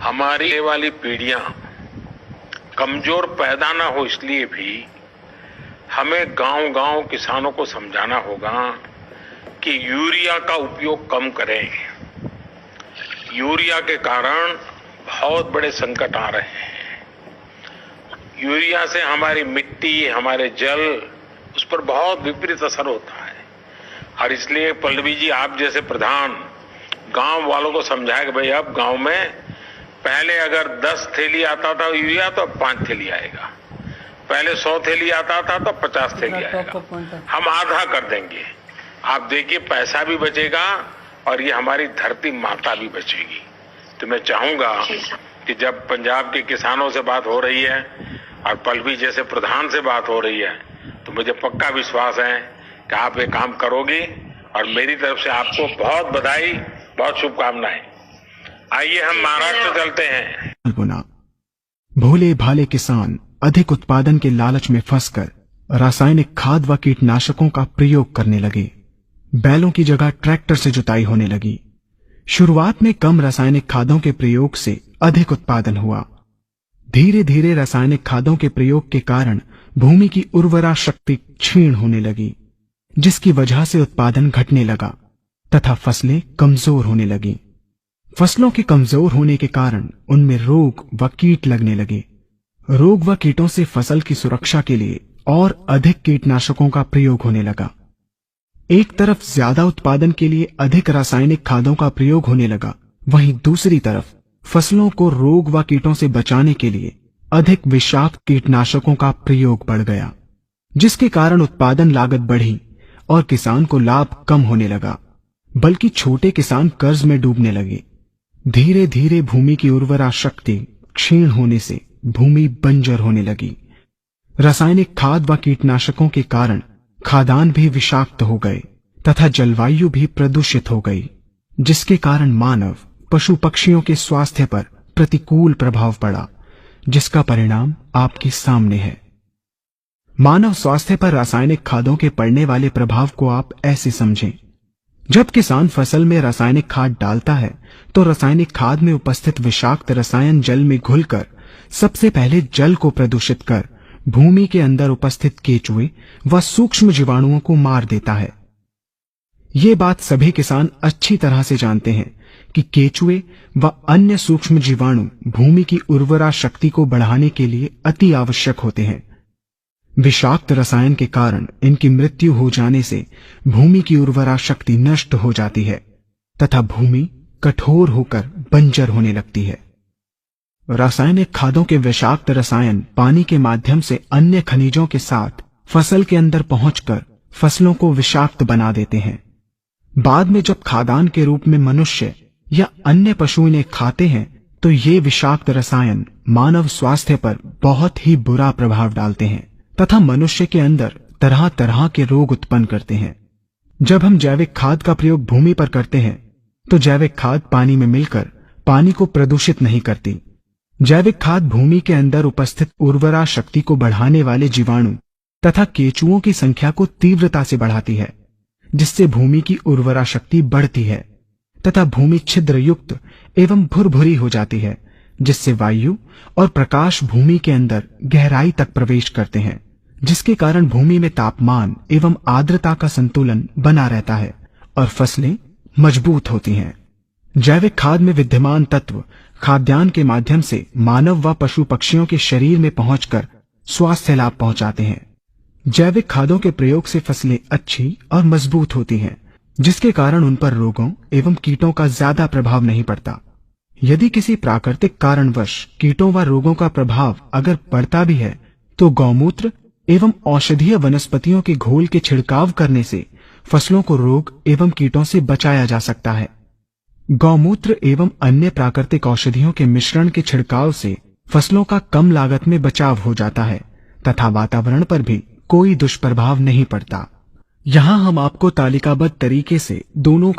हमारी ये वाली पीढ़ियां कमजोर पैदा ना हो, इसलिए भी हमें गांव-गांव किसानों को समझाना होगा कि यूरिया का उपयोग कम करें। यूरिया के कारण बहुत बड़े संकट आ रहे हैं। यूरिया से हमारी मिट्टी, हमारे जल, उस पर बहुत विपरीत असर होता है। और इसलिए पल्लवी जी, आप जैसे प्रधान गांव वालों को समझाए कि भाई अब गांव में पहले अगर 10 थैली आता था यूरिया तो अब 5 थैली आएगा, पहले 100 थैली आता था तो 50 थैली आएगा, हम आधा कर देंगे। आप देखिए पैसा भी बचेगा और ये हमारी धरती माता भी बचेगी। तो मैं चाहूंगा कि जब पंजाब के किसानों से बात हो रही है और पल्लवी जैसे प्रधान से बात हो रही है, तो मुझे पक्का विश्वास है कि आप ये काम करोगी और मेरी तरफ से आपको बहुत बधाई, बहुत शुभकामनाएं। आइए हम महाराष्ट्र चलते हैं। भोले भाले किसान अधिक उत्पादन के लालच में फंसकर रासायनिक खाद व कीटनाशकों का प्रयोग करने लगे। बैलों की जगह ट्रैक्टर से जुताई होने लगी। शुरुआत में कम रासायनिक खादों के प्रयोग से अधिक उत्पादन हुआ। धीरे धीरे रासायनिक खादों के प्रयोग के कारण भूमि की उर्वरा शक्ति क्षीण होने लगी, जिसकी वजह से उत्पादन घटने लगा तथा फसलें कमजोर होने लगी। फसलों के कमजोर होने के कारण उनमें रोग व कीट लगने लगे। रोग व कीटों से फसल की सुरक्षा के लिए और अधिक कीटनाशकों का प्रयोग होने लगा। एक तरफ ज्यादा उत्पादन के लिए अधिक रासायनिक खादों का प्रयोग होने लगा, वहीं दूसरी तरफ फसलों को रोग व कीटों से बचाने के लिए अधिक विषाक्त कीटनाशकों का प्रयोग बढ़ गया, जिसके कारण उत्पादन लागत बढ़ी और किसान को लाभ कम होने लगा, बल्कि छोटे किसान कर्ज में डूबने लगे। धीरे धीरे भूमि की उर्वरा शक्ति क्षीण होने से भूमि बंजर होने लगी। रासायनिक खाद व कीटनाशकों के कारण खाद्यान्न भी विषाक्त हो गए तथा जलवायु भी प्रदूषित हो गई, जिसके कारण मानव, पशु पक्षियों के स्वास्थ्य पर प्रतिकूल प्रभाव पड़ा, जिसका परिणाम आपके सामने है। मानव स्वास्थ्य पर रासायनिक खादों के पड़ने वाले प्रभाव को आप ऐसे समझें। जब किसान फसल में रासायनिक खाद डालता है तो रासायनिक खाद में उपस्थित विषाक्त रसायन जल में घुलकर सबसे पहले जल को प्रदूषित कर भूमि के अंदर उपस्थित केचुए व सूक्ष्म जीवाणुओं को मार देता है। ये बात सभी किसान अच्छी तरह से जानते हैं कि केचुए व अन्य सूक्ष्म जीवाणु भूमि की उर्वरा शक्ति को बढ़ाने के लिए अति आवश्यक होते हैं। विषाक्त रसायन के कारण इनकी मृत्यु हो जाने से भूमि की उर्वरा शक्ति नष्ट हो जाती है तथा भूमि कठोर होकर बंजर होने लगती है। रासायनिक खादों के विषाक्त रसायन पानी के माध्यम से अन्य खनिजों के साथ फसल के अंदर पहुंचकर फसलों को विषाक्त बना देते हैं। बाद में जब खाद्यान्न के रूप में मनुष्य या अन्य पशु इन्हें खाते हैं तो ये विषाक्त रसायन मानव स्वास्थ्य पर बहुत ही बुरा प्रभाव डालते हैं तथा मनुष्य के अंदर तरह तरह के रोग उत्पन्न करते हैं। जब हम जैविक खाद का प्रयोग भूमि पर करते हैं तो जैविक खाद पानी में मिलकर पानी को प्रदूषित नहीं करती। जैविक खाद भूमि के अंदर उपस्थित उर्वरा शक्ति को बढ़ाने वाले जीवाणु तथा केचुओं की संख्या को तीव्रता से बढ़ाती है, जिससे भूमि की उर्वरा शक्ति बढ़ती है तथा भूमि छिद्र युक्त एवं भुरभुरी हो जाती है, जिससे वायु और प्रकाश भूमि के अंदर गहराई तक प्रवेश करते हैं, जिसके कारण भूमि में तापमान एवं आर्द्रता का संतुलन बना रहता है और फसलें मजबूत होती हैं। जैविक खाद में विद्यमान तत्व खाद्यान्न के माध्यम से मानव व पशु पक्षियों के शरीर में पहुंचकर स्वास्थ्य लाभ पहुंचाते हैं। जैविक खादों के प्रयोग से फसलें अच्छी और मजबूत होती हैं, जिसके कारण उन पर रोगों एवं कीटों का ज्यादा प्रभाव नहीं पड़ता। यदि किसी प्राकृतिक कारणवश कीटों व रोगों का प्रभाव अगर पड़ता भी है तो गौमूत्र एवं औषधीय वनस्पतियों के घोल के छिड़काव करने से फसलों को रोग एवं कीटों से बचाया जा सकता है। गौमूत्र एवं अन्य प्राकृतिक औषधियों के मिश्रण के छिड़काव से फसलों का कम लागत में बचाव हो जाता है तथा वातावरण पर भी कोई दुष्प्रभाव नहीं पड़ता। यहाँ हम आपको तालिकाबद्ध तरीके से दोनों